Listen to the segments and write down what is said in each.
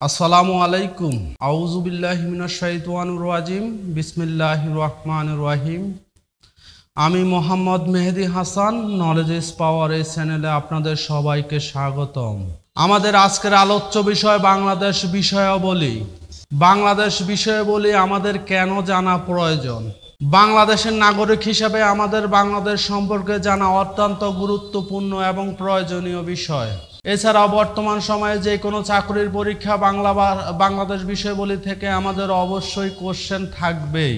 আসসালামু আলাইকুম। আউযু বিল্লাহি মিনাশ শাইতানির রাজিম। বিসমিল্লাহির রহমানির রহিম। আমি Mohammad Mehedi Hasan, knowledge is power এই চ্যানেলে আপনাদের সবাইকে স্বাগতম। আমাদের আজকের আলোচ্য বিষয় বাংলাদেশ বিষয়াবলী। বাংলাদেশ বিষয়াবলী আমাদের কেন জানা প্রয়োজন? বাংলাদেশের নাগরিক হিসেবে আমাদের বাংলাদেশ সম্পর্কে জানা অত্যন্ত গুরুত্বপূর্ণ এবং প্রয়োজনীয় বিষয়। এছাড়াও বর্তমান সময়ে যে কোনো চাকরির পরীক্ষা বাংলাদেশ বিষয়াবলী থেকে আমাদের অবশ্যই কোশ্চেন থাকবেই।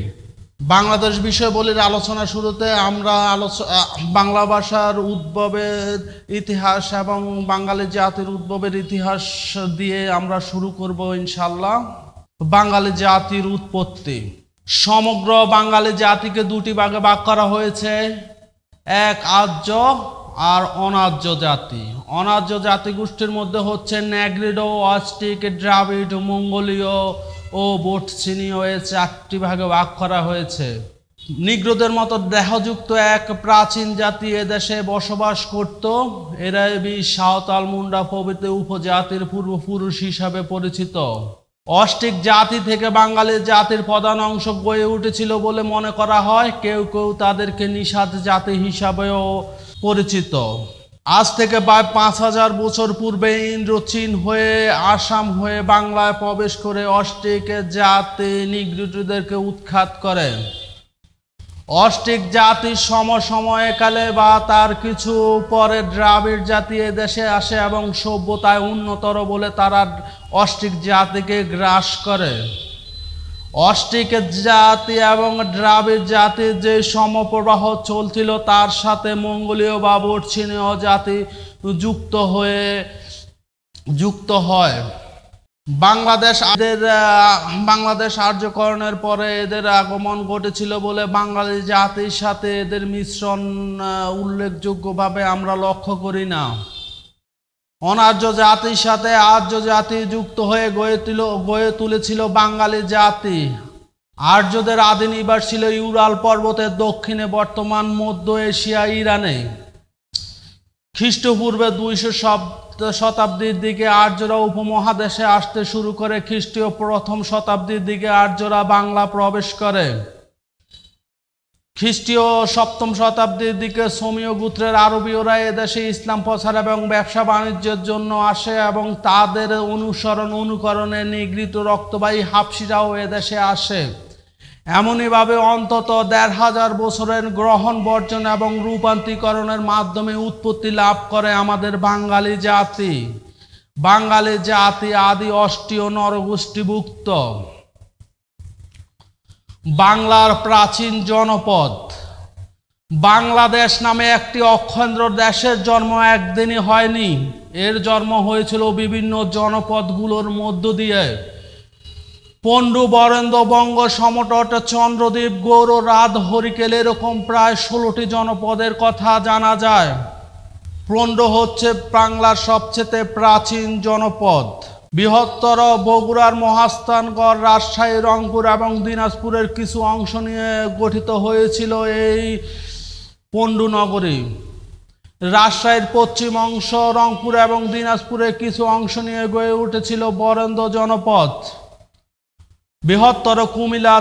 বাংলাদেশ বিষয়াবলীর আলোচনা শুরুতে আমরা বাংলা ভাষার উদ্ভবের ইতিহাস এবং বাঙালি জাতির উদ্ভবের ইতিহাস দিয়ে আমরা শুরু করব ইনশাআল্লাহ। বাঙালি জাতির উৎপত্তি। সমগ্র বাঙালি জাতিকে দুটি ভাগে ভাগ করা হয়েছে, এক আর্য আর অনার্য জাতি। অনার্য জাতিগোষ্ঠীর মধ্যে হচ্ছে নেগ্রিডো, অস্টিক, দ্রাবিড়, মঙ্গোলীয় ও বোটসিনীয়, এই চারটি ভাগে ভাগ করা হয়েছে। নিগ্রোদের মতো দেহযুক্ত এক প্রাচীন জাতি এদেশে বসবাস করত। এরাই সাঁওতাল, মুন্ডা প্রভৃতি উপজাতির পূর্বপুরুষ হিসাবে পরিচিত। অস্টিক জাতি থেকে বাঙালি জাতির প্রধান অংশ গড়ে উঠেছিল বলে মনে করা হয়। কেউ কেউ তাদেরকে নিষাদ জাতি হিসাবেও পরিচিত। আজ থেকে প্রায় 5000 বছর পূর্বে ইন্দ্র চীন হয়ে আসাম হয়ে বাংলায় প্রবেশ করে অস্টিক জাতি নিগ্রিডোদেরকে উৎখাত করে। অস্টিক জাতির সমসাময়িককালে বা তার কিছু পরে দ্রাবিড় জাতি এদেশে আসে এবং সভ্যতায় উন্নতর বলে তারা অস্টিক জাতিকে গ্রাস করে। অস্টিক জাতি এবং দ্রাবিড় জাতির যে সমপ্রবাহ চলছিল তার সাথে মঙ্গোলীয় বা বোটসিনীয় জাতি যুক্ত হয়। বাংলাদেশ আর্যকরণের পরে এদের আগমন ঘটেছিল বলে বাঙালি জাতির সাথে এদের মিশ্রণ উল্লেখযোগ্যভাবে আমরা লক্ষ্য করি না। অনার্য জাতির সাথে আর্য জাতি যুক্ত হয়ে গড়ে তুলেছিল বাঙালি জাতি। আর্যদের আদি নিবাস ছিল ইউরাল পর্বতের দক্ষিণে বর্তমান মধ্য এশিয়া, ইরানে। খ্রিস্টপূর্বে 200 শতাব্দীর দিকে আর্যরা উপমহাদেশে আসতে শুরু করে। খ্রিস্টীয় প্রথম শতাব্দীর দিকে আর্যরা বাংলা প্রবেশ করে। খ্রিস্টীয় 7ম শতাব্দীর দিকে সোমীয় গোত্রের আরবীয়রা এদেশে ইসলাম প্রচার এবং ব্যবসা বাণিজ্যের জন্য আসে এবং তাদের অনুকরণে নিগৃহীত রক্তবাহী হাবশিরাও এদেশে আসে। এমনইভাবে অন্তত 1500 বছরের গ্রহণ বর্জন এবং রূপান্তরীকরণের মাধ্যমে উৎপত্তি লাভ করে আমাদের বাঙালি জাতি। বাঙালি জাতি আদি অষ্ট্রীয় নরগোষ্ঠীভুক্ত। বাংলার প্রাচীন জনপদ। বাংলাদেশ নামে একটি অখণ্ড দেশের জন্ম একদিনই হয়নি। এর জন্ম হয়েছিল বিভিন্ন জনপদগুলোর মধ্য দিয়ে। পণ্ডু, বরেন্দ্র, বঙ্গ, সমতট, চন্দ্রদ্বীপ, গৌড়, রাধ, হরিকেল এরকম প্রায় 16টি জনপদের কথা জানা যায়। পণ্ডু হচ্ছে বাংলার সবচেয়ে প্রাচীন জনপদ। বৃহত্তর বগুড়ার মহাস্থানগড়, রাজশাহী, রংপুর এবং দিনাজপুরের কিছু অংশ নিয়ে গঠিত হয়েছিল এই পণ্ডু নগরী। রাজশাহীর পশ্চিম অংশ, রংপুর এবং দিনাজপুরের কিছু অংশ নিয়ে গড়ে উঠেছিল বরেন্দ্র জনপদ। বৃহত্তর কুমিল্লা,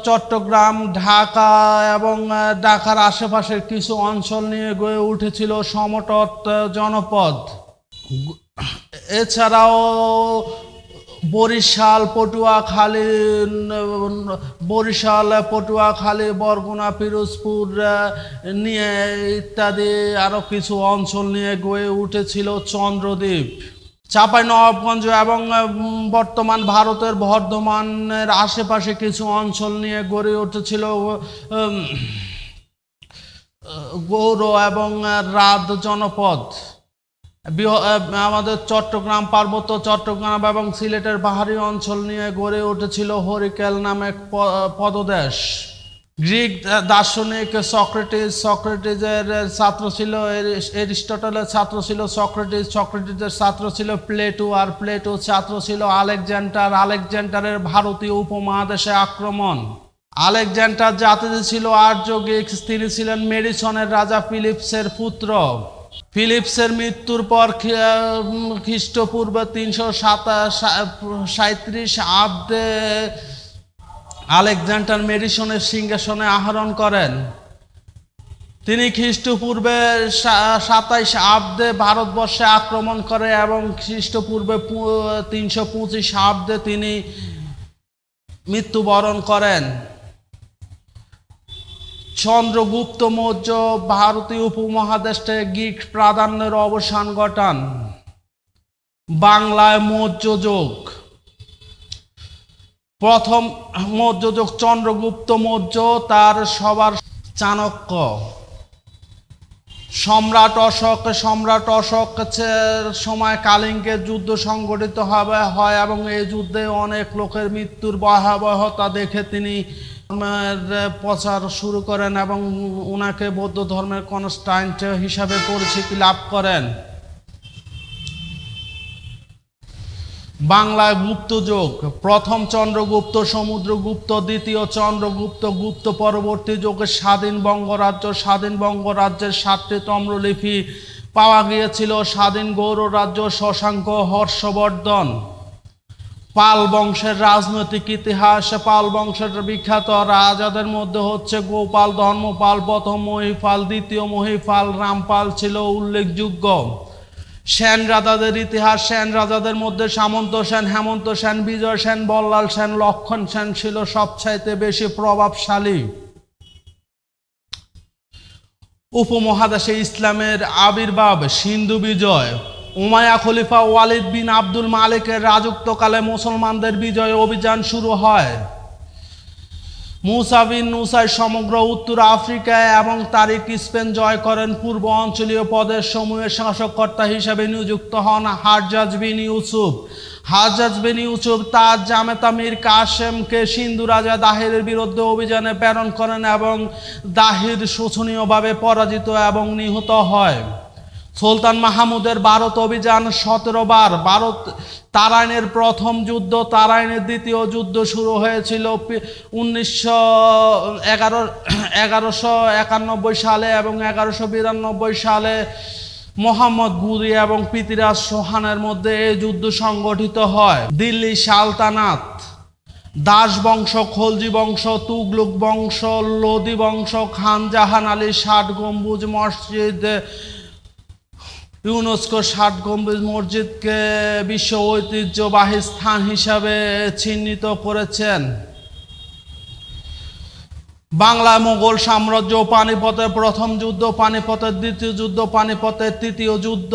চট্টগ্রাম, ঢাকা এবং ঢাকার আশেপাশের কিছু অঞ্চল নিয়ে গড়ে উঠেছিল সমতট জনপদ। এছাড়াও বরিশাল, পটুয়াখালী, বরগুনা, পিরোজপুর নিয়ে ইত্যাদি আরও কিছু অঞ্চল নিয়ে গড়ে উঠেছিল চন্দ্রদ্বীপ। চাঁপাইনবাবগঞ্জ এবং বর্তমান ভারতের বর্ধমানের আশেপাশে কিছু অঞ্চল নিয়ে গড়ে উঠেছিল গৌড় এবং রাধ জনপদ। আমাদের চট্টগ্রাম, পার্বত্য চট্টগ্রাম এবং সিলেটের পাহাড়ি অঞ্চল নিয়ে গড়ে উঠেছিল হরিকেল নামে পদদেশ। গ্রিক দার্শনিক সক্রেটিসের ছাত্র ছিল এরিস্টটলের ছাত্র ছিল সক্রেটিসের ছাত্র ছিল প্লেটো, আর প্লেটোর ছাত্র ছিল আলেকজান্ডারের ভারতীয় উপমহাদেশে আক্রমণ। আলেকজান্ডার জাতিতে ছিল আর্য গ্রিক। তিনি ছিলেন মেডিসনের রাজা ফিলিপসের পুত্র। ফিলিপসের মৃত্যুর পর খ্রিস্টপূর্ব 337 আব্দে আলেকজান্ডার মেডিসনের সিংহাসনে আরোহণ করেন। তিনি খ্রিস্টপূর্বে 27 আব্দে ভারতবর্ষে আক্রমণ করে এবং খ্রিস্টপূর্বে 325 আব্দে তিনি মৃত্যুবরণ করেন। চন্দ্রগুপ্ত মৌর্য ভারতীয় উপমহাদেশে গ্রিক প্রাধান্যের অবসান ঘটান। বাংলায় মৌর্য যুগ। প্রথম মৌর্য যুগ চন্দ্রগুপ্ত মৌর্য, তার সবার চাণক্য। সম্রাট অশোক সময় কালিঙ্গের যুদ্ধ সংগঠিত হয় এবং এই যুদ্ধে অনেক লোকের মৃত্যুর ভয়াবহতা দেখে তিনি প্রচার শুরু করেন এবং ওনাকে বৌদ্ধ ধর্মের কনস্ট্যান্ট হিসাবে পরিচিতি লাভ করেন। বাংলায় গুপ্ত যুগ। প্রথম চন্দ্রগুপ্ত, সমুদ্রগুপ্ত, দ্বিতীয় চন্দ্রগুপ্ত, গুপ্ত পরবর্তী যুগে স্বাধীন বঙ্গরাজ্যের 7টি তাম্রলিপি পাওয়া গিয়েছিল। স্বাধীন গৌড় রাজ্য, শশাঙ্ক, হর্ষবর্ধন। পাল বংশের রাজনৈতিক ইতিহাস। পাল বংশের বিখ্যাত রাজাদের মধ্যে হচ্ছে গোপাল, ধর্মপাল, প্রথম মহিপাল, দ্বিতীয় মহিপাল, রামপাল ছিল উল্লেখযোগ্য। সেন রাজাদের ইতিহাস। সেন রাজাদের মধ্যে সামন্ত সেন, হেমন্ত সেন, বিজয় সেন, বল্লাল সেন, লক্ষণ সেন ছিল সবচাইতে বেশি প্রভাবশালী। উপমহাদেশে ইসলামের আবির্ভাব। সিন্ধু বিজয়। উমাইয়া খলিফা ওয়ালিদ বিন আব্দুল মালিকের রাজত্বকালে মুসলমানদের বিজয় অভিযান শুরু হয়। মুসা বিন নুসাই সমগ্র উত্তর আফ্রিকা এবং তারিখ স্পেন জয় করেন। পূর্ব অঞ্চলীয় প্রদেশ সমূহের শাসককর্তা হিসেবে নিযুক্ত হন হাজ্জাজ বিন ইউসুফ তার জামেতা মীর কাসেমকে সিন্ধু রাজা দাহিরের বিরুদ্ধে অভিযানে প্রেরণ করেন এবং দাহির শোচনীয়ভাবে পরাজিত এবং নিহত হয়। সুলতান মাহমুদের ভারত অভিযান 17 বার। ভারত তারাইনের প্রথম যুদ্ধ, তারাইনের দ্বিতীয় যুদ্ধ শুরু হয়েছিল 1191 সালে এবং 1192 সালে মোহাম্মদ ঘুরি এবং পৃথ্বীরাজ চৌহানের মধ্যে এই যুদ্ধ সংগঠিত হয়। দিল্লি সালতানাত। দাস বংশ, খলজি বংশ, তুগলক বংশ, লোদি বংশ, খান জাহান আলী 60 গম্বুজ মসজিদ। ইউনেস্কো 60 গম্বুজ মসজিদকে বিশ্ব ঐতিহ্যবাহী স্থান হিসাবে চিহ্নিত করেছেন। বাংলায় মোগল সাম্রাজ্য। পানিপথের প্রথম যুদ্ধ, পানিপথের দ্বিতীয় যুদ্ধ, পানিপথের তৃতীয় যুদ্ধ।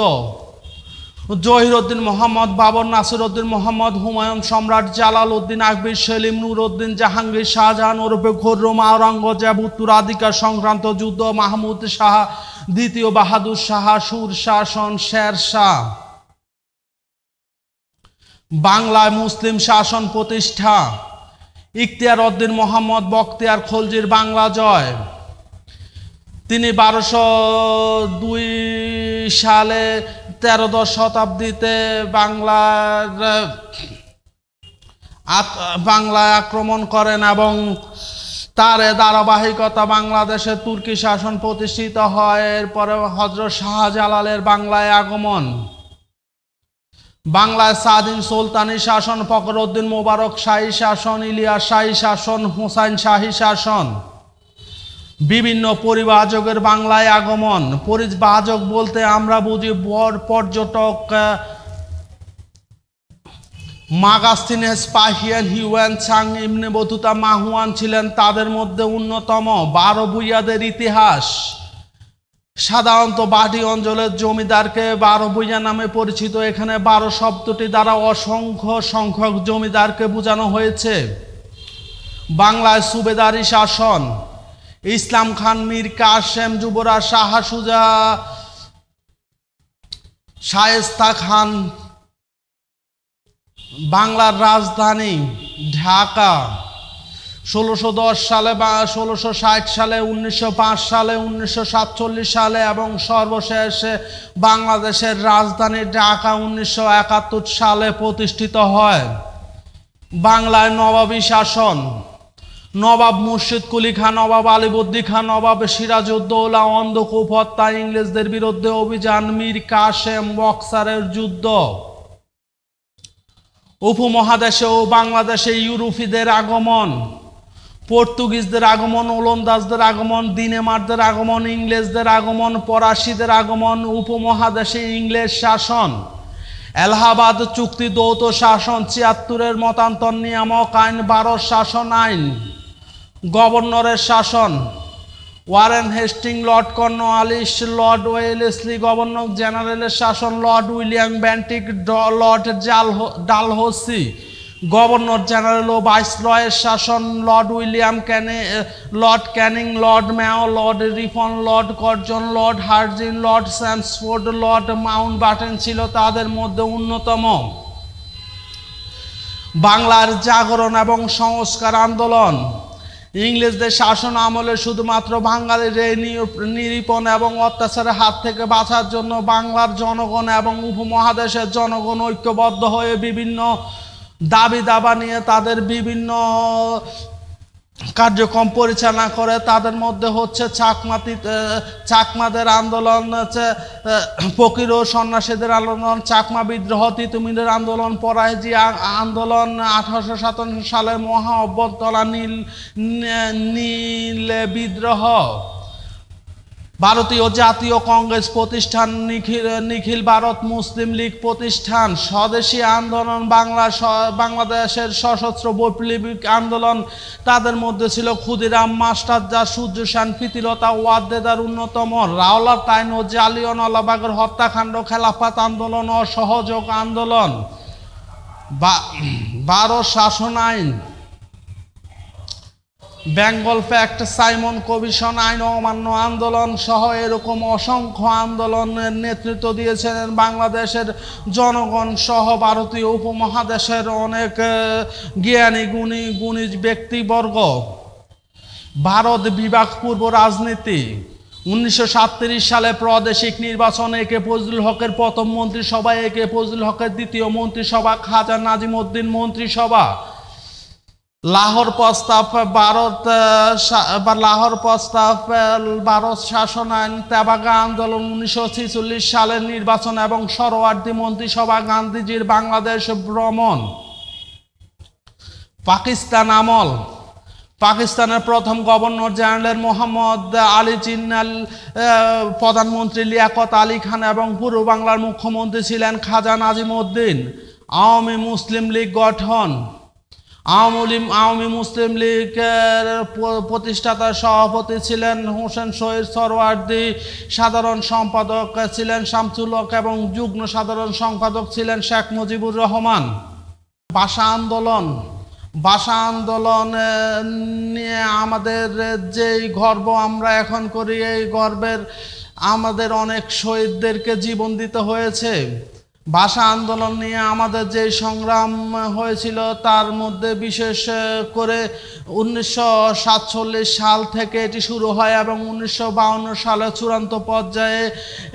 জহিরুদ্দিন মোহাম্মদ, বাবর, নাসিরউদ্দিন মোহাম্মদ, হুমায়ুন, সম্রাট জালাল উদ্দিন, আকবর, সেলিম, নুরউদ্দিন, জাহাঙ্গীর, শাহজাহান ওরফে খুররম, আওরঙ্গজেব উত্তরাধিকার সংক্রান্ত যুদ্ধ, মাহমুদ শাহ, দ্বিতীয় বাহাদুর শাহ, সুর শাসন, শের শাহ। বাংলায় মুসলিম শাসন প্রতিষ্ঠা। ইখতিয়ার উদ্দিন মোহাম্মদ বখতিয়ার খলজির বাংলা জয়। তিনি 1202 সালে 13দশ শতাব্দীতে বাংলায় আক্রমণ করেন এবং তার ধারাবাহিকতা বাংলাদেশে তুর্কি শাসন প্রতিষ্ঠিত হয়। এরপরে হযরত শাহজালালের বাংলায় আগমন। বাংলায় স্বাধীন সুলতানি শাসন, ফখরউদ্দিন মোবারক শাহী শাসন, ইলিয়াস শাহী শাসন, হুসাইন শাহী শাসন। বিভিন্ন পরিবাহকের বাংলায় আগমন। পরিবাহক বলতে আমরা বুঝি পর্যটক। মাগাস্তিনেস, পাহিয়ান, হিউয়ান চাং, ইবনে বতুতা, মাহুয়ান ছিলেন তাদের মধ্যে অন্যতম। 12 ভূঁইয়াদের ইতিহাস। সাধারণত বাটি অঞ্চলের জমিদারকে 12 ভূঁইয়া নামে পরিচিত। এখানে 12 শব্দটি দ্বারা অসংখ্য সংখ্যক জমিদারকে বোঝানো হয়েছে। বাংলায় সুবেদারি শাসন। ইসলাম খান, মীর কাসেম, যুবরাজ শাহ সুজা, শায়েস্তা খান। বাংলার রাজধানী ঢাকা। 1610 সালে বা 1660 সালে, 1905 সালে, 1947 সালে এবং সর্বশেষে বাংলাদেশের রাজধানী ঢাকা 1971 সালে প্রতিষ্ঠিত হয়। বাংলায় নবাবী শাসন। নবাব মুর্শিদ কুলি খান, নবাব আলীবর্দী খান, নবাব সিরাজউদ্দৌলা অন্ধকূপ হত্যা, ইংরেজদের বিরুদ্ধে অভিযান, মীর কাসেম বক্সারের যুদ্ধ, উপমহাদেশে ও বাংলাদেশে ইউরোপীদের আগমন, পর্তুগিজদের আগমন, ওলন্দাজদের আগমন, ডেনমার্কদের আগমন, ইংরেজদের আগমন, ফরাসিদের আগমন, উপমহাদেশে ইংরেজ শাসন, এলাহাবাদ চুক্তি, দ্বৈত শাসন, ৭৬-এর মতান্তর নিয়ামক আইন, ১২ শাসন আইন, গভর্নরের শাসন, Warren Hastings, lord Cornwallis, lord Wellesley, governor জেনারেলের শাসন, lord William Bentinck, lord Dalhousie, governor general ও ভাইসরয়ের শাসন, lord William lord Canning, lord Mayo, lord Ripon, lord Curzon, lord Hardinge, lord Chelmsford, lord Mountbatten ছিল তাদের মধ্যে অন্যতম। বাংলার জাগরণ এবং সংস্কার আন্দোলন, ইংরেজদের শাসন আমলে শুধুমাত্র বাঙালির এই নিরীপণ এবং অত্যাচারের হাত থেকে বাঁচার জন্য বাংলার জনগণ এবং উপমহাদেশের জনগণ ঐক্যবদ্ধ হয়ে বিভিন্ন দাবি দাবা নিয়ে তাদের বিভিন্ন কার্যক্রম পরিচালনা করে। তাদের মধ্যে হচ্ছে চাকমাদের আন্দোলন, হচ্ছে ফকির ও সন্ন্যাসীদের আন্দোলন, চাকমা বিদ্রোহ, তিতুমিরের আন্দোলন, পরাইজি আন্দোলন, 1857 সালের মহা অভ্যন্তরা নীল বিদ্রোহ, ভারতীয় জাতীয় কংগ্রেস প্রতিষ্ঠান, নিখিল ভারত মুসলিম লীগ প্রতিষ্ঠান, স্বদেশী আন্দোলন, বাংলাদেশের সশস্ত্র বৈপ্লবিক আন্দোলন। তাদের মধ্যে ছিল ক্ষুদিরাম মাস্টার, যা সূর্য সেন, প্রীতিলতা ওয়াদ্দেদার অন্যতম, রাওলাট আইন ও জালিয়ানওয়ালাবাগের হত্যাকাণ্ড, খেলাফত আন্দোলন ও সহযোগ আন্দোলন, 12 শাসন আইন, বেঙ্গল প্যাক্ট, সাইমন কমিশন, আইন অমান্য আন্দোলন সহ এরকম অসংখ্য আন্দোলনের নেতৃত্ব দিয়েছিলেন বাংলাদেশের জনগণ সহ ভারতীয় উপমহাদেশের অনেক জ্ঞানী গুণী ব্যক্তিবর্গ। ভারত বিভাগ পূর্ব রাজনীতি, 1937 সালে প্রাদেশিক নির্বাচন, একে ফজলুল হকের প্রথম মন্ত্রিসভা, একে ফজলুল হকের দ্বিতীয় মন্ত্রিসভা, খাজা নাজিমউদ্দিন মন্ত্রিসভা, লাহোর প্রস্তাব, ভারত শাসন আইন, তেভাগা আন্দোলন, 1946 সালের নির্বাচন এবং সরোয়ার্দী মন্ত্রিসভা, গান্ধীজির বাংলাদেশ ভ্রমণ। পাকিস্তান আমল, পাকিস্তানের প্রথম গভর্নর জেনারেল মোহাম্মদ আলী জিন্নাহ, প্রধানমন্ত্রী লিয়াকত আলী খান এবং পূর্ব বাংলার মুখ্যমন্ত্রী ছিলেন খাজা নাজিমউদ্দিন। আওয়ামী মুসলিম লীগ গঠন, আওয়ামী মুসলিম লীগের প্রতিষ্ঠাতা সভাপতি ছিলেন হোসেন শহীদ সোহরাওয়ার্দী, সাধারণ সম্পাদক ছিলেন শামসুল হক এবং যুগ্ম সাধারণ সম্পাদক ছিলেন শেখ মুজিবুর রহমান। ভাষা আন্দোলন নিয়ে আমাদের যেই গর্ব আমরা এখন করি, এই গর্বের আমাদের অনেক শহীদদেরকে জীবন দিতে হয়েছে। ভাষা আন্দোলন নিয়ে আমাদের যে সংগ্রাম হয়েছিল তার মধ্যে বিশেষ করে 1947 সাল থেকে এটি শুরু হয় এবং 1952 সালে চূড়ান্ত পর্যায়ে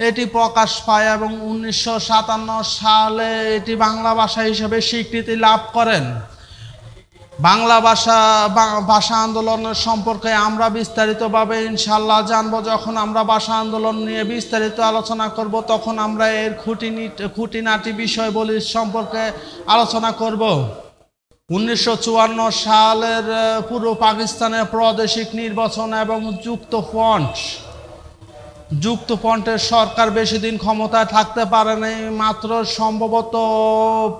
এটি প্রকাশ পায় এবং 1957 সালে এটি বাংলা ভাষা হিসেবে স্বীকৃতি লাভ করেন। বাংলা ভাষা আন্দোলনের সম্পর্কে আমরা বিস্তারিতভাবে ইনশাল্লাহ জানব। যখন আমরা ভাষা আন্দোলন নিয়ে বিস্তারিত আলোচনা করব তখন আমরা এর খুঁটিনাটি বিষয়বলী সম্পর্কে আলোচনা করব। 1954 সালের পূর্ব পাকিস্তানের প্রাদেশিক নির্বাচন এবং যুক্তফ্রন্টের সরকার বেশি দিন ক্ষমতায় থাকতে পারেনি, মাত্র সম্ভবত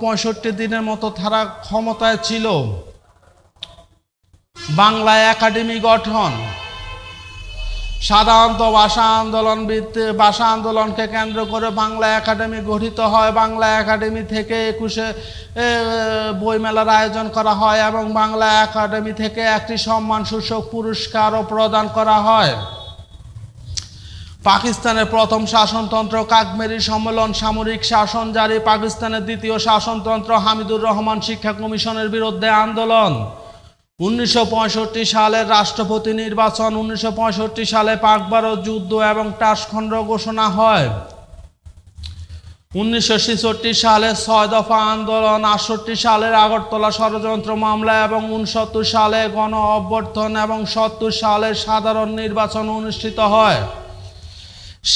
65 দিনের মতো তারা ক্ষমতায় ছিল। বাংলা একাডেমি গঠন, সাধারণত ভাষা আন্দোলনকে কেন্দ্র করে বাংলা একাডেমি গঠিত হয়। বাংলা একাডেমি থেকে 21 বইমেলার আয়োজন করা হয় এবং বাংলা একাডেমি থেকে একটি সম্মানসূচক পুরস্কারও প্রদান করা হয়। পাকিস্তানের প্রথম শাসনতন্ত্র কাশ্মীরি সম্মেলন, সামরিক শাসন জারি। পাকিস্তানের দ্বিতীয় শাসনতন্ত্র হামিদুর রহমান শিক্ষা কমিশনের বিরুদ্ধে আন্দোলন। 1965 সালের রাষ্ট্রপতি নির্বাচন। 1965 সালে পাক ভারত যুদ্ধ এবং টাসখণ্ড ঘোষণা হয়। 1966 সালে 6 দফা আন্দোলন, 68 সালের আগরতলা ষড়যন্ত্র মামলা এবং 69 সালে গণ অভ্যর্থন এবং 70 সালের সাধারণ নির্বাচন অনুষ্ঠিত হয়।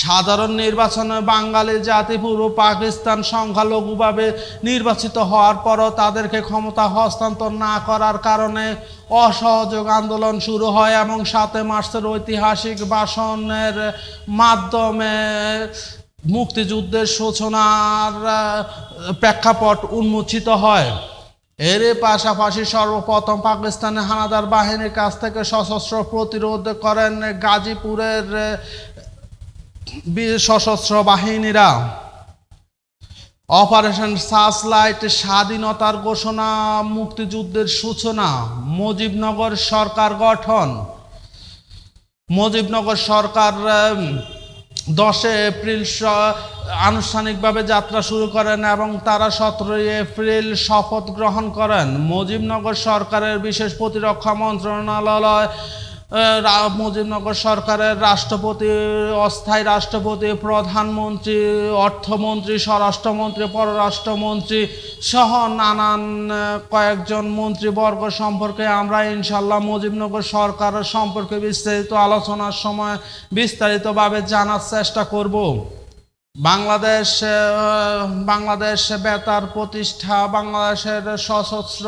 সাধারণ নির্বাচনে বাঙালি জাতি পূর্ব পাকিস্তান সংখ্যালঘুভাবে নির্বাচিত হওয়ার পরও তাদেরকে ক্ষমতা হস্তান্তর না করার কারণে অসহযোগ আন্দোলন শুরু হয় এবং 7 মার্চের ঐতিহাসিক ভাষণের মাধ্যমে মুক্তিযুদ্ধের সূচনার প্রেক্ষাপট উন্মোচিত হয়। এর পাশাপাশি সর্বপ্রথম পাকিস্তানের হানাদার বাহিনীর কাছ থেকে সশস্ত্র প্রতিরোধ করেন গাজীপুরের সশস্ত্র বাহিনীরা। অপারেশন সার্চলাইট, স্বাধীনতার ঘোষণা, মুক্তিযুদ্ধের সূচনা, মুজিবনগর সরকার গঠন। মুজিবনগর সরকার 10 এপ্রিল আনুষ্ঠানিকভাবে যাত্রা শুরু করেন এবং তারা 17 এপ্রিল শপথ গ্রহণ করেন। মুজিবনগর সরকারের বিশেষ প্রতিরক্ষা মন্ত্রণালয়, মুজিবনগর সরকারের রাষ্ট্রপতি, অস্থায়ী রাষ্ট্রপতি, প্রধানমন্ত্রী, অর্থমন্ত্রী, স্বরাষ্ট্রমন্ত্রী, পররাষ্ট্রমন্ত্রী সহ নানান কয়েকজন মন্ত্রীবর্গ সম্পর্কে আমরা ইনশাল্লাহ মুজিবনগর সরকার সম্পর্কে বিস্তারিত আলোচনার সময় বিস্তারিতভাবে জানার চেষ্টা করব। বাংলাদেশ বেতার প্রতিষ্ঠা, বাংলাদেশের সশস্ত্র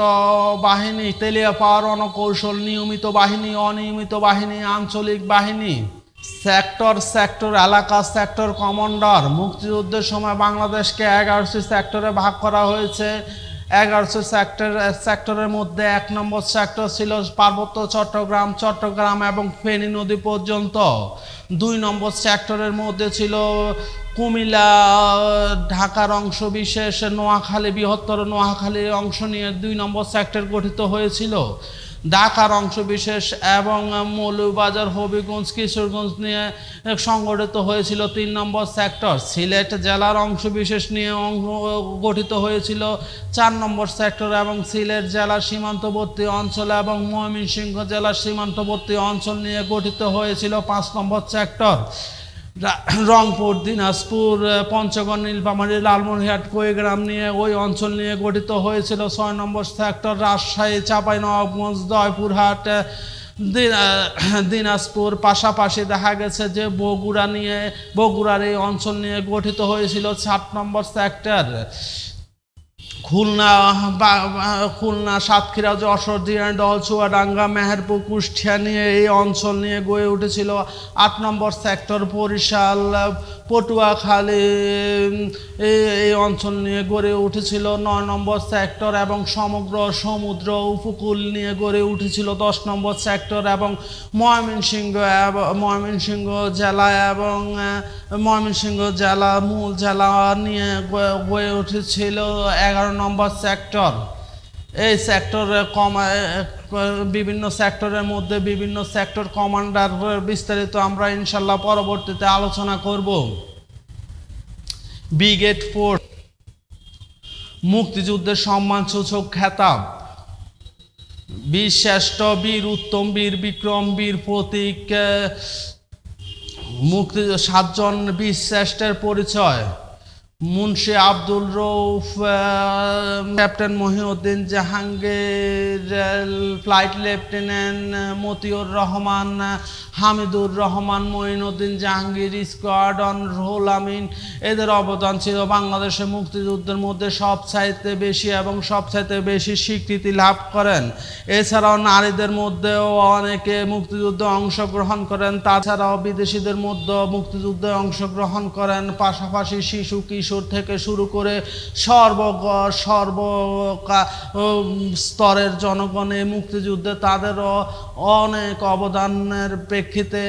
বাহিনী, তেলিয়াপাড়, রণকৌশল, নিয়মিত বাহিনী, অনিয়মিত বাহিনী, আঞ্চলিক বাহিনী, সেক্টর এলাকা, সেক্টর কমান্ডার। মুক্তিযুদ্ধের সময় বাংলাদেশকে 11টি সেক্টরে ভাগ করা হয়েছে। 11টি সেক্টরের মধ্যে 1 নম্বর সেক্টর ছিল পার্বত্য চট্টগ্রাম এবং ফেনী নদী পর্যন্ত। 2 নম্বর সেক্টরের মধ্যে ছিল কুমিল্লা, ঢাকার অংশ বিশেষ, নোয়াখালী, বৃহত্তর নোয়াখালীর অংশ নিয়ে 2 নম্বর সেক্টর গঠিত হয়েছিল। ঢাকার অংশ বিশেষ এবং মৌলভীবাজার, হবিগঞ্জ, কিশোরগঞ্জ নিয়ে সংগঠিত হয়েছিল 3 নম্বর সেক্টর। সিলেট জেলার অংশ বিশেষ নিয়ে গঠিত হয়েছিল 4 নম্বর সেক্টর এবং সিলেট জেলার সীমান্তবর্তী অঞ্চল এবং ময়মনসিংহ জেলার সীমান্তবর্তী অঞ্চল নিয়ে গঠিত হয়েছিল 5 নম্বর সেক্টর। রংপুর, দিনাজপুর, পঞ্চগড়, নীলফামারী, লালমনিরহাট, কুড়িগ্রাম নিয়ে ওই অঞ্চল নিয়ে গঠিত হয়েছিল 6 নম্বর সেক্টর। রাজশাহী, চাঁপাইনবাবগঞ্জ, জয়পুরহাট, দিনাজপুর, পাশাপাশি দেখা গেছে যে বগুড়ার এই অঞ্চল নিয়ে গঠিত হয়েছিল 7 নম্বর সেক্টর। খুলনা, সাতক্ষীরা, যশোর, দিনাজপুর, চুয়াডাঙ্গা, মেহেরপুর, কুষ্টিয়া নিয়ে এই অঞ্চল নিয়ে গড়ে উঠেছিল 8 নম্বর সেক্টর। বরিশাল, পটুয়াখালী এই অঞ্চল নিয়ে গড়ে উঠেছিল 9 নম্বর সেক্টর এবং সমগ্র সমুদ্র উপকূল নিয়ে গড়ে উঠেছিল 10 নম্বর সেক্টর এবং ময়মনসিংহ জেলা মূল জেলা নিয়ে গড়ে উঠেছিল 11 নম্বর সেক্টর। এই সেক্টরে বিভিন্ন সেক্টরের মধ্যে বিভিন্ন সেক্টর কমান্ডার বিস্তারিত আমরা ইনশাল্লাহ পরবর্তীতে আলোচনা করব। ব্রিগেড ফোর্স, মুক্তিযুদ্ধের সম্মানসূচক খেতাব, বীর শ্রেষ্ঠ, বীর উত্তম, বীর বিক্রম, বীর প্রতীক, 7 জন বীর শ্রেষ্ঠের পরিচয়: Munshi Abdul Rauf, captain Mohiuddin Jahangir, flight lieutenant Matiur Rahman, Hamidur Rahman, Moinuddin Jahangir, squadron, Ruhul Amin. এদের অবদান ছিল বাংলাদেশের মুক্তিযুদ্ধের মধ্যে সবচাইতে বেশি এবং সবচাইতে বেশি স্বীকৃতি লাভ করেন। এছাড়াও নারীদের মধ্যেও অনেকে মুক্তিযুদ্ধে অংশগ্রহণ করেন, তাছাড়াও বিদেশিদের মধ্যে মুক্তিযুদ্ধে অংশগ্রহণ করেন। পাশাপাশি শিশু কিশোর থেকে শুরু করে সর্ব স্তরের জনগণে মুক্তিযুদ্ধে তাদেরও অনেক অবদানের প্রেক্ষিতে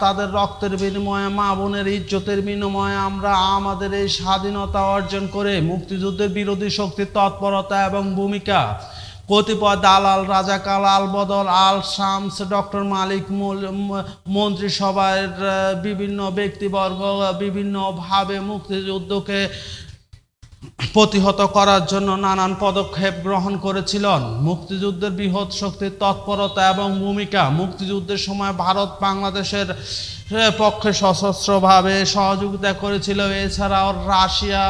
তাদের রক্তের বিনিময়ে, মা বোনের ইজ্জতের বিনিময়ে আমরা আমাদের এই স্বাধীনতা অর্জন করে মুক্তিযুদ্ধের বিরোধী শক্তির তৎপরতা এবং ভূমিকা, কতিপয় দালাল, রাজাকার, আলবদর, আল শামস, ডক্টর মালিক, মন্ত্রিসভার বিভিন্ন ব্যক্তিবর্গ বিভিন্নভাবে মুক্তিযুদ্ধকে প্রতিহত করার জন্য নানান পদক্ষেপ গ্রহণ করেছিলেন। মুক্তিযুদ্ধের বৃহৎ শক্তির তৎপরতা এবং ভূমিকা: মুক্তিযুদ্ধের সময় ভারত বাংলাদেশের পক্ষে সশস্ত্রভাবে সহযোগিতা করেছিল। এছাড়াও রাশিয়া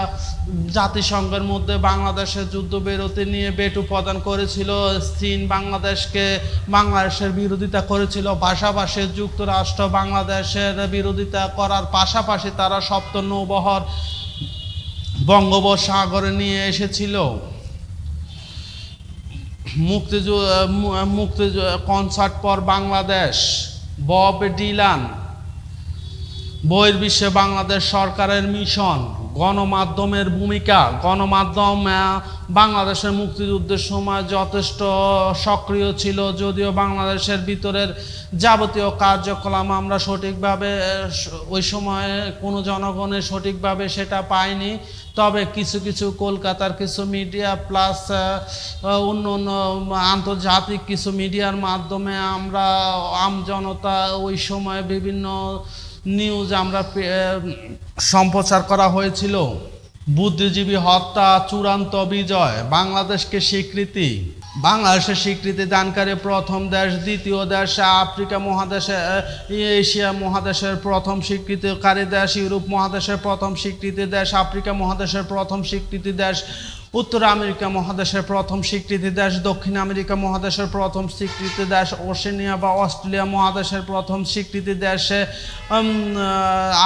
জাতিসংঘের মধ্যে বাংলাদেশের যুদ্ধবিরতি নিয়ে ভেটো প্রদান করেছিল। চীন বাংলাদেশের বিরোধিতা করেছিল। পাশাপাশি যুক্তরাষ্ট্র বাংলাদেশের বিরোধিতা করার পাশাপাশি তারা সপ্ত নৌবহর বঙ্গোপসাগরে নিয়ে এসেছিল। মুক্তি concert for Bangladesh, Bob Dylan, বহির্বিশ্বে বাংলাদেশ সরকারের মিশন, গণমাধ্যমের ভূমিকা। গণমাধ্যম বাংলাদেশের মুক্তিযুদ্ধের সময় যথেষ্ট সক্রিয় ছিল, যদিও বাংলাদেশের ভিতরের যাবতীয় কার্যক্রম আমরা সঠিকভাবে ওই সময়ে কোনো জনগণের সঠিকভাবে সেটা পায়নি। তবে কিছু কিছু কলকাতার কিছু মিডিয়া প্লাস অন্য অন্য আন্তর্জাতিক কিছু মিডিয়ার মাধ্যমে আমরা আমজনতা ওই সময় বিভিন্ন নিউজ আমরা সম্প্রচার করা হয়েছিল। বুদ্ধিজীবী হত্যা চূড়ান্ত বিজয়, বাংলাদেশকে স্বীকৃতি। বাংলাদেশের স্বীকৃতি দানকারী প্রথম দেশ, দ্বিতীয় দেশ আফ্রিকা মহাদেশে, এশিয়া মহাদেশের প্রথম স্বীকৃতিকারী দেশ, ইউরোপ মহাদেশের প্রথম স্বীকৃতি দেশ, আফ্রিকা মহাদেশের প্রথম স্বীকৃতি দেশ, উত্তর আমেরিকা মহাদেশের প্রথম স্বীকৃতি দেশ, দক্ষিণ আমেরিকা মহাদেশের প্রথম স্বীকৃতি দেশ, ওশেনিয়া বা অস্ট্রেলিয়া মহাদেশের প্রথম স্বীকৃতি দেশ,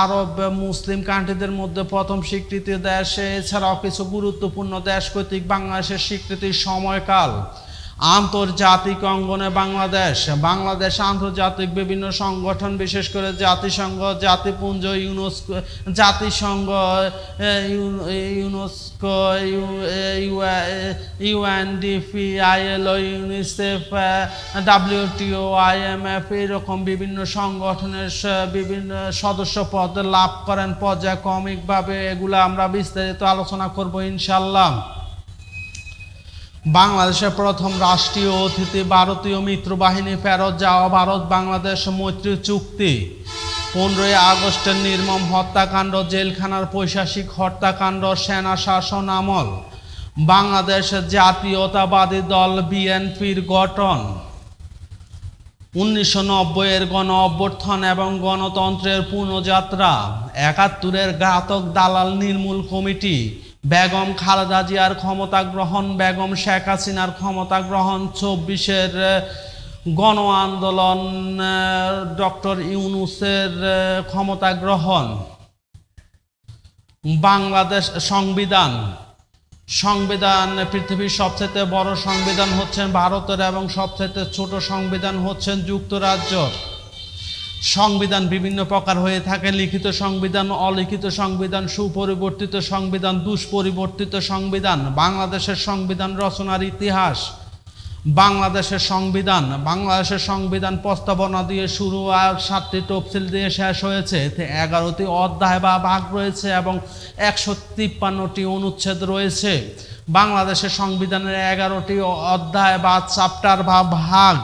আরব মুসলিম কান্ট্রিদের মধ্যে প্রথম স্বীকৃতি দেশ। এছাড়াও কিছু গুরুত্বপূর্ণ দেশ কর্তৃক বাংলাদেশের স্বীকৃতির সময়কাল। আন্তর্জাতিক অঙ্গনে বাংলাদেশ আন্তর্জাতিক বিভিন্ন সংগঠন, বিশেষ করে জাতিসংঘ, জাতিপুঞ্জ, জাতিসংঘ, UNESCO, UNDP, ILO, UNICEF, WTO, IMF এরকম বিভিন্ন সংগঠনের বিভিন্ন সদস্য পদ লাভ করেন পর্যায়ক্রমিকভাবে। এগুলো আমরা বিস্তারিত আলোচনা করব ইনশাল্লাহ। বাংলাদেশের প্রথম রাষ্ট্রীয় অতিথি, ভারতীয় মিত্রবাহিনী ফেরত যাওয়া, ভারত বাংলাদেশ মৈত্রী চুক্তি, 15ই আগস্টের নির্মম হত্যাকাণ্ড, জেলখানার পৈশাচিক হত্যাকাণ্ড, সেনা শাসন আমল, বাংলাদেশ জাতীয়তাবাদী দল বিএনপির গঠন, 1990-এর গণ অভ্যুত্থান এবং গণতন্ত্রের পুনঃযাত্রা, 71-এর ঘাতক দালাল নির্মূল কমিটি, বেগম খালেদা জিয়ার ক্ষমতা গ্রহণ, বেগম শেখ হাসিনার ক্ষমতা গ্রহণ, 24-এর গণ আন্দোলন, ডক্টর ইউনূসের ক্ষমতা গ্রহণ। বাংলাদেশ সংবিধান পৃথিবীর সবচেয়ে বড় সংবিধান হচ্ছেন ভারতের এবং সবচেয়ে ছোট সংবিধান হচ্ছেন যুক্তরাজ্যর। সংবিধান বিভিন্ন প্রকার হয়ে থাকে, লিখিত সংবিধান, অলিখিত সংবিধান, সুপরিবর্তিত সংবিধান, দুষ্পরিবর্তিত সংবিধান। বাংলাদেশের সংবিধান রচনার ইতিহাস। বাংলাদেশের সংবিধান প্রস্তাবনা দিয়ে শুরু আর 7টি তফসিল দিয়ে শেষ হয়েছে। এতে 11টি অধ্যায় বা ভাগ রয়েছে এবং 153টি অনুচ্ছেদ রয়েছে। বাংলাদেশের সংবিধানের 11টি অধ্যায় বা চ্যাপ্টার বা ভাগ।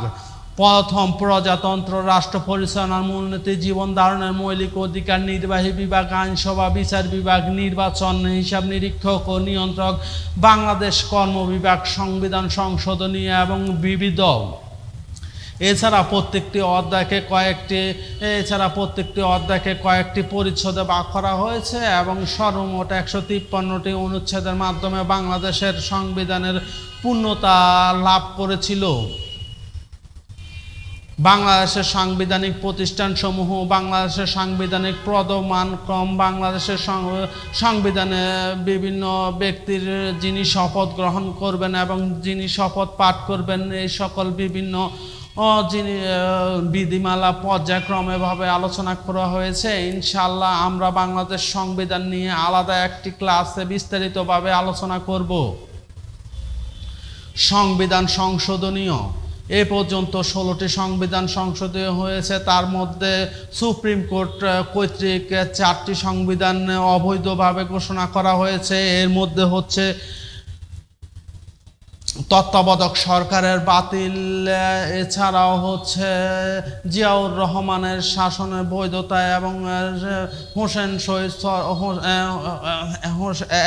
প্রথম, প্রজাতন্ত্র, রাষ্ট্র পরিচালনার মূলনীতি, জীবন ধারণের মৌলিক অধিকার, নির্বাহী বিভাগ, আইনসভা, বিচার বিভাগ, নির্বাচন, হিসাব নিরীক্ষক ও নিয়ন্ত্রক, বাংলাদেশ কর্ম বিভাগ, সংবিধান সংশোধনী এবং বিবিধ। এছাড়া প্রত্যেকটি অধ্যায়কে কয়েকটি পরিচ্ছেদে ভাগ করা হয়েছে এবং সর্বমোট 153টি অনুচ্ছেদের মাধ্যমে বাংলাদেশের সংবিধানের পূর্ণতা লাভ করেছিল। বাংলাদেশের সাংবিধানিক প্রতিষ্ঠানসমূহ, বাংলাদেশের সাংবিধানিক পদমানক্রম, বাংলাদেশের সংবিধানে বিভিন্ন ব্যক্তির যিনি শপথ গ্রহণ করবেন এবং যিনি শপথ পাঠ করবেন, এই সকল বিভিন্ন বিধিমালা পর্যায়ক্রমেভাবে আলোচনা করা হয়েছে। ইনশাআল্লাহ আমরা বাংলাদেশ সংবিধান নিয়ে আলাদা একটি ক্লাসে বিস্তারিতভাবে আলোচনা করব। সংবিধান সংশোধনীয়, এ পর্যন্ত 16টি সংবিধান সংশোধনীয় হয়েছে। তার মধ্যে সুপ্রিম কোর্ট কর্তৃক 4টি সংবিধান অবৈধভাবে ঘোষণা করা হয়েছে। এর মধ্যে হচ্ছে তত্ত্বাবধায়ক সরকারের বাতিল, এছাড়াও হচ্ছে জিয়াউর রহমানের শাসনের বৈধতা এবং হোসেন শহীদ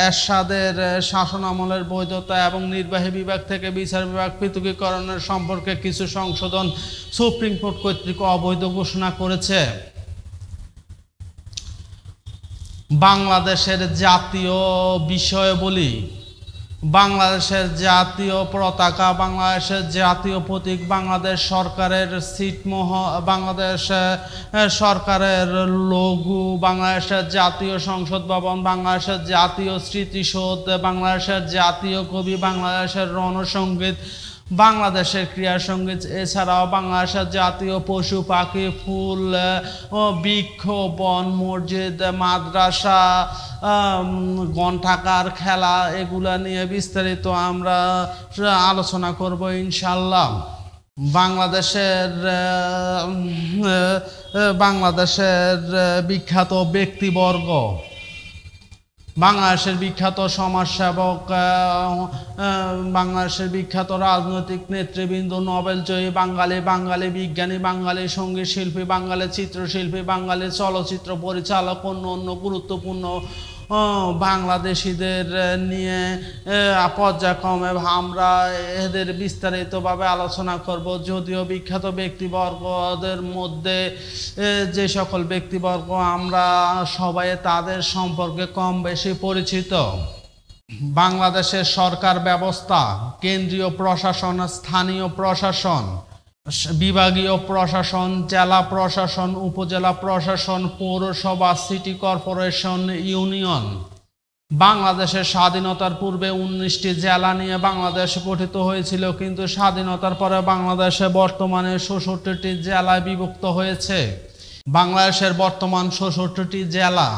এরশাদের শাসন আমলের বৈধতা এবং নির্বাহী বিভাগ থেকে বিচার বিভাগ পৃথকীকরণের সম্পর্কে কিছু সংশোধন সুপ্রিম কোর্ট কর্তৃক অবৈধ ঘোষণা করেছে। বাংলাদেশের জাতীয় বিষয়াবলী, বাংলাদেশের জাতীয় পতাকা, বাংলাদেশের জাতীয় প্রতীক, বাংলাদেশ সরকারের বাংলাদেশ সরকারের লঘু, বাংলাদেশের জাতীয় সংসদ ভবন, বাংলাদেশের জাতীয় স্মৃতিসৌধ, বাংলাদেশের জাতীয় কবি, বাংলাদেশের রণসঙ্গীত, বাংলাদেশের ক্রীড়া সঙ্গীত, এছাড়াও বাংলাদেশের জাতীয় পশু পাখি, ফুল ও বৃক্ষ, বন, মসজিদ, মাদ্রাসা, গ্রন্থাগার, খেলা, এগুলা নিয়ে বিস্তারিত আমরা আলোচনা করব ইনশাল্লাহ। বাংলাদেশের বিখ্যাত ব্যক্তিবর্গ, বাংলাদেশের বিখ্যাত সমাজসেবক, বাংলাদেশের বিখ্যাত রাজনৈতিক নেতৃবৃন্দ, নোবেলজয়ী বাঙালি বিজ্ঞানী, বাঙালি সঙ্গীত শিল্পী, বাঙালি চিত্রশিল্পী, বাঙালি চলচ্চিত্র পরিচালক, অন্য গুরুত্বপূর্ণ বাংলাদেশিদের নিয়ে পর্যায়ক্রমে আমরা এদের বিস্তারিতভাবে আলোচনা করব। যদিও বিখ্যাত ব্যক্তিবর্গদের মধ্যে যে সকল ব্যক্তিবর্গ আমরা সবাই তাদের সম্পর্কে কম বেশি পরিচিত। বাংলাদেশের সরকার ব্যবস্থা: কেন্দ্রীয় প্রশাসন, স্থানীয় প্রশাসন, বিভাগীয় প্রশাসন, জেলা প্রশাসন, উপজেলা প্রশাসন, পৌরসভা, সিটি কর্পোরেশন, ইউনিয়ন। বাংলাদেশের স্বাধীনতার পূর্বে 19টি জেলা নিয়ে বাংলাদেশ গঠিত হয়েছিল, কিন্তু স্বাধীনতার পরে বাংলাদেশে বর্তমানে 66টি জেলায় বিভক্ত হয়েছে। বাংলাদেশের বর্তমান 66টি জেলা: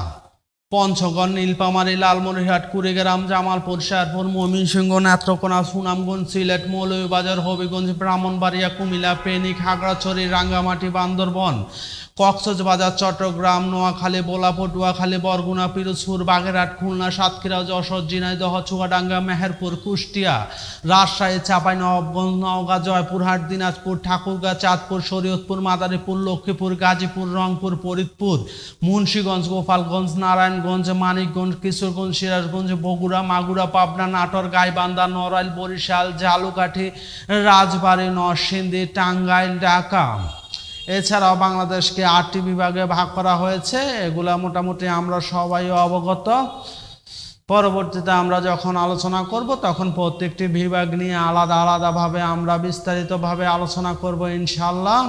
পঞ্চগড়, নীলফামারী, লালমনিরহাট, কুড়িগ্রাম, জামালপুর, শেরপুর, ময়মনসিংহ, নেত্রকোনা, সুনামগঞ্জ, সিলেট, মৌলভীবাজার, হবিগঞ্জ, ব্রাহ্মণবাড়িয়া, কুমিল্লা, ফেনী, খাগড়াছড়ি, রাঙ্গামাটি, বান্দরবন, কক্সবাজার, চট্টগ্রাম, নোয়াখালী, ভোলা, পটুয়াখালী, বরগুনা, পিরোজপুর, বাগেরহাট, খুলনা, সাতক্ষীরা, যশোর, ঝিনাইদহ, চুয়াডাঙ্গা, মেহেরপুর, কুষ্টিয়া, রাজশাহী, চাঁপাইনবাবগঞ্জ, নওগাঁ, জয়পুরহাট, দিনাজপুর, ঠাকুরগাঁ, চাঁদপুর, শরীয়তপুর, মাদারীপুর, লক্ষ্মীপুর, গাজীপুর, রংপুর, ফরিদপুর, মুন্সিগঞ্জ, গোপালগঞ্জ, নারায়ণগঞ্জ, মানিকগঞ্জ, কিশোরগঞ্জ, সিরাজগঞ্জ, বগুড়া, মাগুরা, পাবনা, নাটোর, গাইবান্ধা, নড়াইল, বরিশাল, ঝালকাঠি, রাজবাড়ী, নরসিংদী, টাঙ্গাইল, ঢাকা। এছাড়াও বাংলাদেশকে 8টি বিভাগে ভাগ করা হয়েছে। এগুলা মোটামুটি আমরা সবাই অবগত। পরবর্তীতে আমরা যখন আলোচনা করব তখন প্রত্যেকটি বিভাগ নিয়ে আলাদাভাবে আমরা বিস্তারিতভাবে আলোচনা করব ইনশাল্লাহ।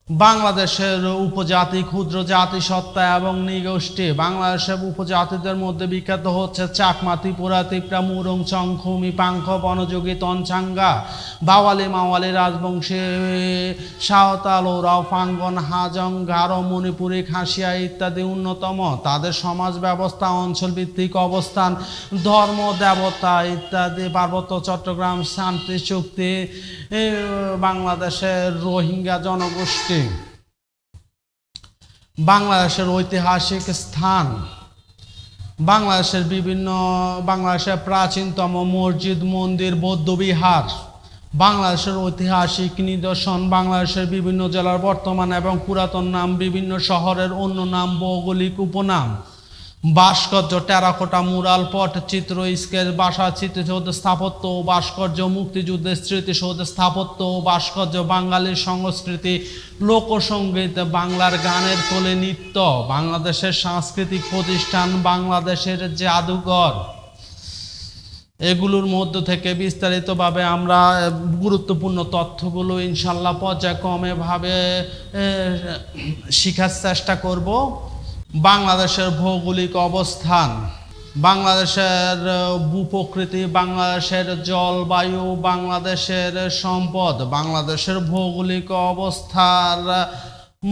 বাংলাদেশের উপজাতি, ক্ষুদ্র জাতিসত্তা এবং নৃগোষ্ঠী। বাংলাদেশের উপজাতিদের মধ্যে বিখ্যাত হচ্ছে চাকমা, ত্রিপুরা, তিপ্রা, মুরং, চংখুমি, পাংখ, বনযোগী, তনচাঙ্গা, বাওয়ালি, মাওয়ালি, রাজবংশী, সাঁওতাল, ওরাও, পাঙ্গন, হাজং, গারো, মণিপুরী, খাসিয়া ইত্যাদি অন্যতম। তাদের সমাজ ব্যবস্থা, অঞ্চলভিত্তিক অবস্থান, ধর্ম, দেবতা ইত্যাদি। পার্বত্য চট্টগ্রাম, শান্তি চুক্তি। বাংলাদেশের রোহিঙ্গা জনগোষ্ঠী। বাংলাদেশের ঐতিহাসিক স্থান: বাংলাদেশের প্রাচীনতম মসজিদ, মন্দির, বৌদ্ধবিহার। বাংলাদেশের ঐতিহাসিক নিদর্শন: বাংলাদেশের বিভিন্ন জেলার বর্তমান এবং পুরাতন নাম, বিভিন্ন শহরের অন্য নাম, ভৌগোলিক উপনাম। ভাস্কর্য: টেরাকোটা, মুরাল, পটচিত্র, স্কেচ, ভাষা, চিত্রসৌধ, স্থাপত্য ও ভাস্কর্য। মুক্তিযুদ্ধের স্মৃতিসৌধ, স্থাপত্য ও ভাস্কর্য। বাঙালির সংস্কৃতি, লোকসঙ্গীত, বাংলার গানের কোলে নৃত্য। বাংলাদেশের সাংস্কৃতিক প্রতিষ্ঠান, বাংলাদেশের জাদুঘর। এগুলোর মধ্য থেকে বিস্তারিতভাবে আমরা গুরুত্বপূর্ণ তথ্যগুলো ইনশাল্লাহ পর্যায়ক্রমে ভাবে শেখার চেষ্টা করব। বাংলাদেশের ভৌগোলিক অবস্থান: বাংলাদেশের ভূপ্রকৃতি, বাংলাদেশের জলবায়ু, বাংলাদেশের সম্পদ। বাংলাদেশের ভৌগোলিক অবস্থার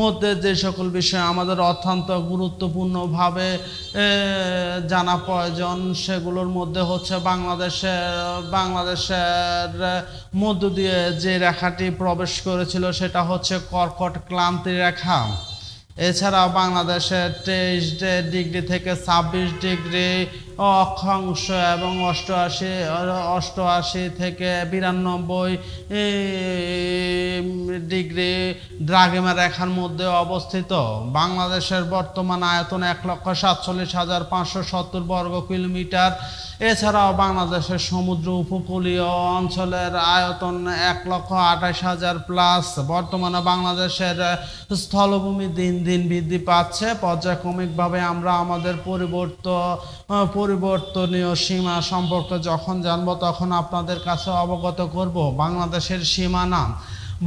মধ্যে যে সকল বিষয় আমাদের অত্যন্ত গুরুত্বপূর্ণভাবে জানা প্রয়োজন সেগুলোর মধ্যে হচ্ছে বাংলাদেশের মধ্য দিয়ে যে রেখাটি প্রবেশ করেছিল সেটা হচ্ছে কর্কট ক্রান্তি রেখা। এছাড়াও বাংলাদেশের 23 ডিগ্রি থেকে 26 ডিগ্রি অক্ষাংশ এবং 88 থেকে 92 ডিগ্রি দ্রাঘিমা রেখার মধ্যে অবস্থিত। বাংলাদেশের বর্তমান আয়তন 1,47,570 বর্গ কিলোমিটার। এছাড়াও বাংলাদেশের সমুদ্র উপকূলীয় অঞ্চলের আয়তন 1,28,000 প্লাস। বর্তমানে বাংলাদেশের স্থলভূমি দিন দিন বৃদ্ধি পাচ্ছে। পর্যায়ক্রমিকভাবে আমরা আমাদের পরিবর্তনীয় সীমা সম্পর্কে যখন জানব তখন আপনাদের কাছে অবগত করব। বাংলাদেশের সীমানা,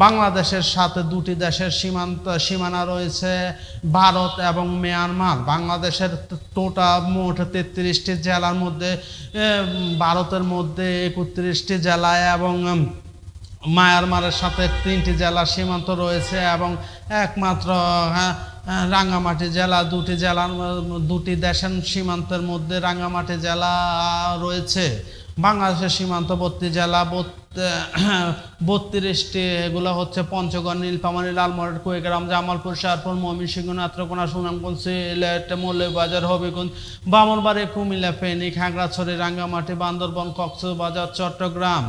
বাংলাদেশের সাথে দুটি দেশের সীমানা রয়েছে, ভারত এবং মিয়ানমার। বাংলাদেশের মোট 33টি জেলার মধ্যে ভারতের মধ্যে 31টি জেলা এবং মায়ানমারের সাথে 3টি জেলার সীমান্ত রয়েছে এবং একমাত্র রাঙ্গামাটি জেলা, দুটি দেশের সীমান্তের মধ্যে রাঙ্গামাটি জেলা রয়েছে। বাংলাদেশের সীমান্তবর্তী জেলা 32টি, এগুলো হচ্ছে পঞ্চগড়, নীলফামারী, লালমোহর, কুড়িগ্রাম, জামালপুর, শেরপুর, ময়মনসিংহ, নেত্রকোনা, সুনামগঞ্জ, সিলেট, মৌলভীবাজার, হবিগঞ্জ, ব্রাহ্মণবাড়িয়া, কুমিল্লা, ফেনী, খাগড়াছড়ি, রাঙ্গামাটি, বান্দরবান, কক্সবাজার, চট্টগ্রাম,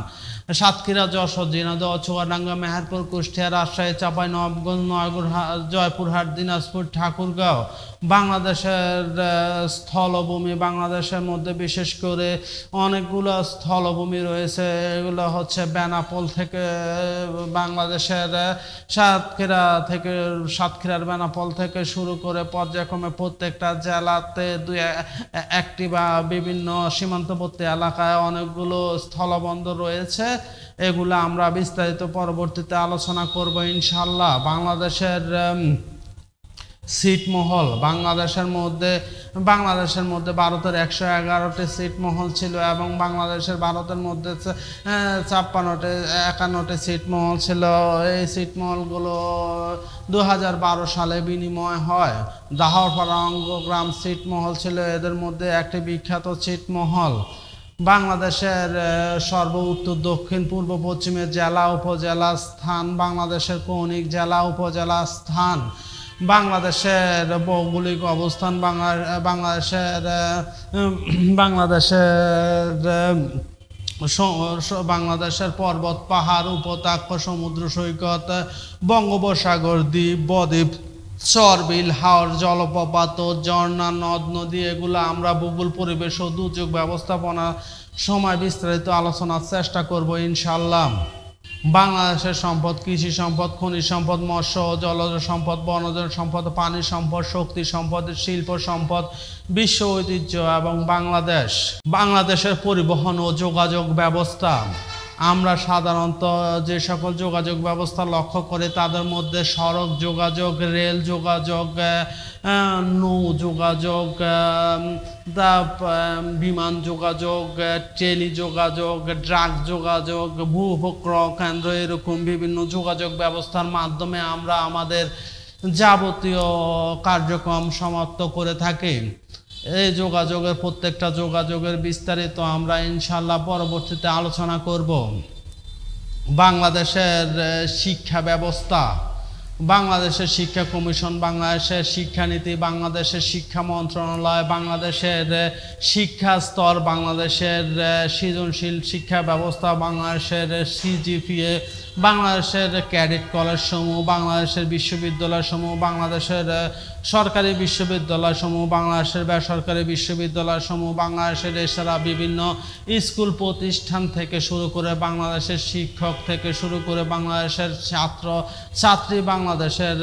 সাতক্ষীরা, যশোর, ঝিনাইদহ, চুয়াডাঙ্গা, মেহেরপুর, কুষ্টিয়া, রাজশাহী, চাঁপাইনবাবগঞ্জ, জয়পুরহাট, দিনাজপুর, ঠাকুরগাঁও। বাংলাদেশের স্থলভূমি, বাংলাদেশের মধ্যে বিশেষ করে অনেকগুলো স্থলভূমি রয়েছে। এগুলো হচ্ছে বেনাপোল থেকে বাংলাদেশের সাতক্ষীরার বেনাপোল থেকে শুরু করে পর্যায়ক্রমে প্রত্যেকটা জেলাতে একটি বা বিভিন্ন সীমান্তবর্তী এলাকায় অনেকগুলো স্থলবন্দর রয়েছে। এগুলো আমরা বিস্তারিত পরবর্তীতে আলোচনা করব ইনশাল্লাহ। বাংলাদেশের ছিটমহল, বাংলাদেশের মধ্যে ভারতের 111টি ছিটমহল ছিল এবং ভারতের মধ্যে 51টি ছিটমহল ছিল। এই ছিটমহলগুলো 2012 সালে বিনিময় হয়। দাহরপাড়া অঙ্গগ্রাম ছিটমহল ছিল এদের মধ্যে একটি বিখ্যাত ছিটমহল। বাংলাদেশের সর্ব উত্তর, দক্ষিণ, পূর্ব, পশ্চিমের জেলা উপজেলা স্থান, বাংলাদেশের কৌণিক জেলা উপজেলা স্থান, বাংলাদেশের ভৌগোলিক অবস্থান, বাংলাদেশের পর্বত, পাহাড়, উপত্যকা, সমুদ্র সৈকত, বঙ্গোপসাগর, দ্বীপ, বদ্বীপ, চরবিল, হাওর, জলপ্রপাত, ঝর্ণা, নদ নদী, এগুলো আমরা ভূগোল, পরিবেশ ও দুর্যোগ ব্যবস্থাপনার সময় বিস্তারিত আলোচনার চেষ্টা করব ইনশাল্লাহ। বাংলাদেশের সম্পদ: কৃষি সম্পদ, খনিজ সম্পদ, মৎস্য ও জলজ সম্পদ, বনজ সম্পদ, পানি সম্পদ, শক্তি সম্পদ, শিল্প সম্পদ, বিশ্ব ঐতিহ্য এবং বাংলাদেশের পরিবহন ও যোগাযোগ ব্যবস্থা। আমরা সাধারণত যে সকল যোগাযোগ ব্যবস্থা লক্ষ্য করি তাদের মধ্যে সড়ক যোগাযোগ, রেল যোগাযোগ, নৌ যোগাযোগ, বিমান যোগাযোগ, টেলি যোগাযোগ, ট্রাক যোগাযোগ, ভূ উপগ্রহ কেন্দ্র, এরকম বিভিন্ন যোগাযোগ ব্যবস্থার মাধ্যমে আমরা আমাদের যাবতীয় কার্যক্রম সমাপ্ত করে থাকি। এই প্রত্যেকটা যোগাযোগের বিস্তারিত আমরা ইনশাল্লাহ পরবর্তীতে আলোচনা করব। বাংলাদেশের শিক্ষা ব্যবস্থা, বাংলাদেশের শিক্ষা কমিশন, বাংলাদেশের শিক্ষানীতি, বাংলাদেশের শিক্ষা মন্ত্রণালয়, বাংলাদেশের শিক্ষা স্তর, বাংলাদেশের সৃজনশীল শিক্ষা ব্যবস্থা, বাংলাদেশের সিজিপিএ, বাংলাদেশের ক্যাডেট কলেজ সমূহ, বাংলাদেশের বিশ্ববিদ্যালয় সমূহ, বাংলাদেশের সরকারি বিশ্ববিদ্যালয় সমূহ, বাংলাদেশের বেসরকারি বিশ্ববিদ্যালয় সমূহ, বাংলাদেশের এছাড়া বিভিন্ন স্কুল প্রতিষ্ঠান থেকে শুরু করে বাংলাদেশের শিক্ষক থেকে শুরু করে বাংলাদেশের ছাত্রী, বাংলাদেশের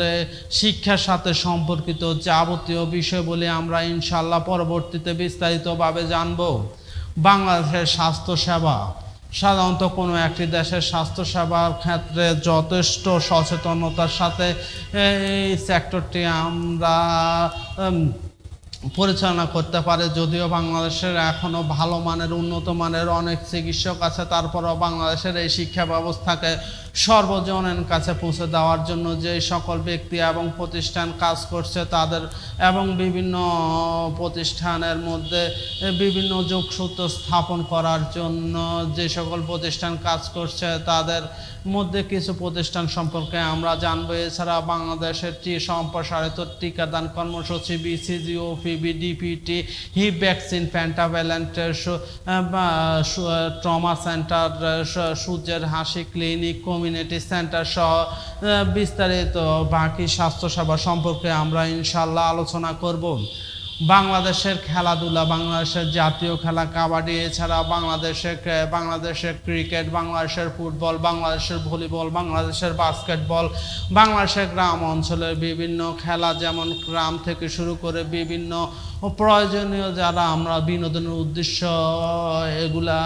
শিক্ষার সাথে সম্পর্কিত যাবতীয় বিষয়গুলি আমরা ইনশাল্লাহ পরবর্তীতে বিস্তারিতভাবে জানব। বাংলাদেশের স্বাস্থ্যসেবা, সাধারণত কোনো একটি দেশের স্বাস্থ্যসেবার ক্ষেত্রে যথেষ্ট সচেতনতার সাথে এই সেক্টরটি আমরা পরিচালনা করতে পারে। যদিও বাংলাদেশের এখনও ভালো মানের, উন্নত মানের অনেক চিকিৎসক আছে, তারপরেও বাংলাদেশের এই শিক্ষা ব্যবস্থাকে সর্বজনের কাছে পৌঁছে দেওয়ার জন্য যে সকল ব্যক্তি এবং প্রতিষ্ঠান কাজ করছে তাদের এবং বিভিন্ন প্রতিষ্ঠানের মধ্যে বিভিন্ন যোগসূত্র স্থাপন করার জন্য যে সকল প্রতিষ্ঠান কাজ করছে তাদের মধ্যে কিছু প্রতিষ্ঠান সম্পর্কে আমরা জানবো। এছাড়া বাংলাদেশের সম্প্রসারিত টিকাদান কর্মসূচি BCG, OPV, DPT, Hib vaccine, pentavalent, trauma centre, সূর্যের হাসি ক্লিনিক, কমিউনিটি সেন্টার সহ বিস্তারিত বাকি স্বাস্থ্যসেবা সম্পর্কে আমরা ইনশাআল্লাহ আলোচনা করব। বাংলাদেশের খেলাধুলা, বাংলাদেশের জাতীয় খেলা কাবাডি, এছাড়া বাংলাদেশের ক্রিকেট, বাংলাদেশের ফুটবল, বাংলাদেশের ভলিবল, বাংলাদেশের বাস্কেটবল, বাংলাদেশের গ্রাম অঞ্চলের বিভিন্ন খেলা যেমন গ্রাম থেকে শুরু করে বিভিন্ন প্রয়োজনীয় যারা আমরা বিনোদনের উদ্দেশ্য এগুলা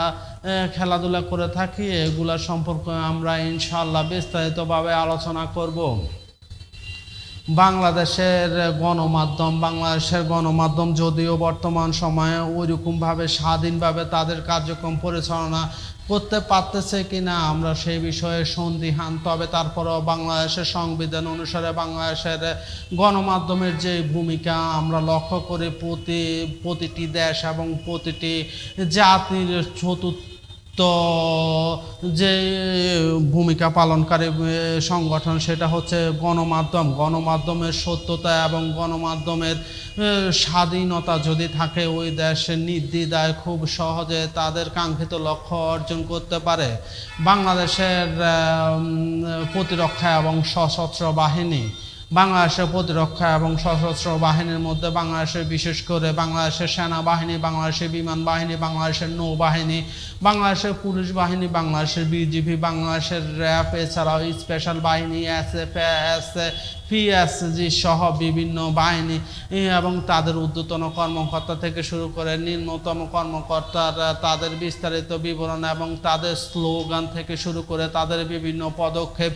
খেলাধুলা করে থাকি এগুলা সম্পর্কে আমরা ইনশাআল্লাহ বিস্তারিতভাবে আলোচনা করব। বাংলাদেশের গণমাধ্যম যদিও বর্তমান সময়ে ওইরকমভাবে স্বাধীনভাবে তাদের কার্যক্রম পরিচালনা করতে পারতেছে কিনা আমরা সেই বিষয়ে সন্দিহান। তবে তারপরেও বাংলাদেশের সংবিধান অনুসারে বাংলাদেশের গণমাধ্যমের যে ভূমিকা আমরা লক্ষ্য করি প্রতিটি দেশ এবং প্রতিটি জাতির চতুর্থ যে ভূমিকা পালনকারী সংগঠন সেটা হচ্ছে গণমাধ্যমের সত্যতা এবং গণমাধ্যমের স্বাধীনতা যদি থাকে ওই দেশের নির্দ্বিধায় খুব সহজে তাদের কাঙ্ক্ষিত লক্ষ্য অর্জন করতে পারে। বাংলাদেশের প্রতিরক্ষা এবং সশস্ত্র বাহিনী, বাংলাদেশের প্রতিরক্ষা এবং সশস্ত্র বাহিনীর মধ্যে বাংলাদেশের বিশেষ করে বাংলাদেশের সেনাবাহিনী, বাংলাদেশের বিমান বাহিনী, বাংলাদেশের নৌবাহিনী, বাংলাদেশের পুলিশ বাহিনী, বাংলাদেশের বিজিবি, বাংলাদেশের র্যাব, এছাড়াও স্পেশাল বাহিনী, পিএসজি সহ বিভিন্ন বাহিনী এবং তাদের ঊর্ধ্বতন কর্মকর্তা থেকে শুরু করে নিম্নতম কর্মকর্তার তাদের বিস্তারিত বিবরণ এবং তাদের স্লোগান থেকে শুরু করে তাদের বিভিন্ন পদক্ষেপ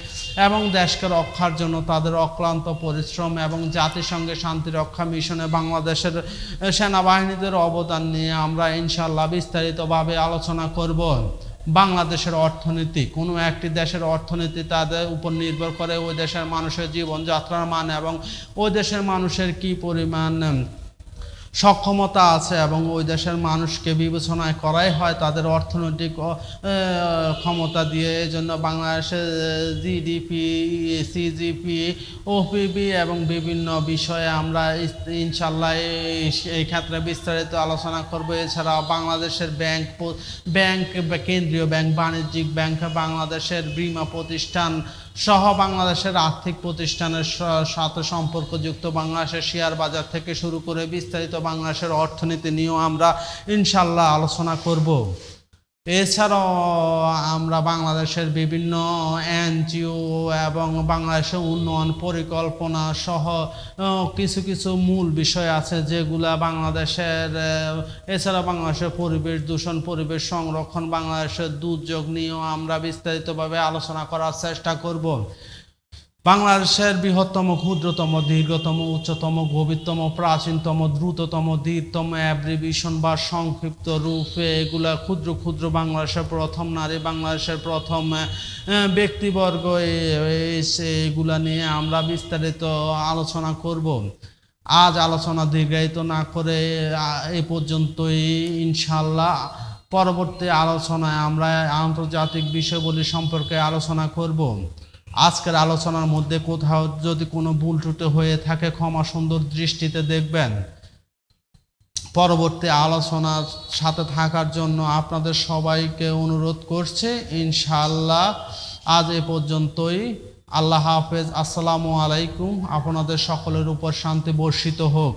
এবং দেশকে রক্ষার জন্য তাদের অক্লান্ত পরিশ্রম এবং জাতিসংঘের শান্তিরক্ষা মিশনে বাংলাদেশের সেনাবাহিনীদের অবদান নিয়ে আমরা ইনশাআল্লাহ বিস্তারিতভাবে আলোচনা করব। বাংলাদেশের অর্থনীতি, কোনো একটি দেশের অর্থনীতি তাদের উপর নির্ভর করে ওই দেশের মানুষের জীবনযাত্রার মান এবং ওই দেশের মানুষের কি পরিমাণ সক্ষমতা আছে এবং ওই দেশের মানুষকে বিবেচনায় করাই হয় তাদের অর্থনৈতিক ক্ষমতা দিয়ে। এই জন্য বাংলাদেশের জিডিপি, সিজিপি, ওপিবি এবং বিভিন্ন বিষয়ে আমরা ইনশাল্লাহ এই ক্ষেত্রে বিস্তারিত আলোচনা করব। এছাড়া বাংলাদেশের ব্যাংক, কেন্দ্রীয় ব্যাংক, বাণিজ্যিক ব্যাংক, বাংলাদেশের বীমা প্রতিষ্ঠান সহ বাংলাদেশের আর্থিক প্রতিষ্ঠানের সাথে সম্পর্কযুক্ত বাংলাদেশের শেয়ার বাজার থেকে শুরু করে বিস্তারিত বাংলাদেশের অর্থনীতি নিয়েও আমরা ইনশাল্লাহ আলোচনা করব। এছাড়াও আমরা বাংলাদেশের বিভিন্ন এনজিও এবং বাংলাদেশের উন্নয়ন পরিকল্পনা সহ কিছু মূল বিষয় আছে যেগুলা বাংলাদেশের, এছাড়া বাংলাদেশের পরিবেশ দূষণ, পরিবেশ সংরক্ষণ, বাংলাদেশের দুর্যোগ নিয়েও আমরা বিস্তারিতভাবে আলোচনা করার চেষ্টা করব। বাংলাদেশের বৃহত্তম, ক্ষুদ্রতম, দীর্ঘতম, উচ্চতম, গভীরতম, প্রাচীনতম, দ্রুততম, দীর্ঘতম অ্যাব্রিভিয়েশন বা সংক্ষিপ্ত রূপে এগুলা ক্ষুদ্র ক্ষুদ্র বাংলাদেশের প্রথম নারী, বাংলাদেশের প্রথম ব্যক্তিবর্গ, এগুলা নিয়ে আমরা বিস্তারিত আলোচনা করব। আজ আলোচনা দীর্ঘায়িত না করে এ পর্যন্তই ইনশাআল্লাহ। পরবর্তী আলোচনায় আমরা আন্তর্জাতিক বিষয়গুলি সম্পর্কে আলোচনা করব। আজকের আলোচনার মধ্যে কোথাও যদি কোনো ভুল ত্রুটি হয়ে থাকে ক্ষমা সুন্দর দৃষ্টিতে দেখবেন। পরবর্তী আলোচনার সাথে থাকার জন্য আপনাদের সবাইকে অনুরোধ করছি ইনশাআল্লাহ। আজ এ পর্যন্তই। আল্লাহ হাফেজ। আসসালামু আলাইকুম। আপনাদের সকলের উপর শান্তি বর্ষিত হোক।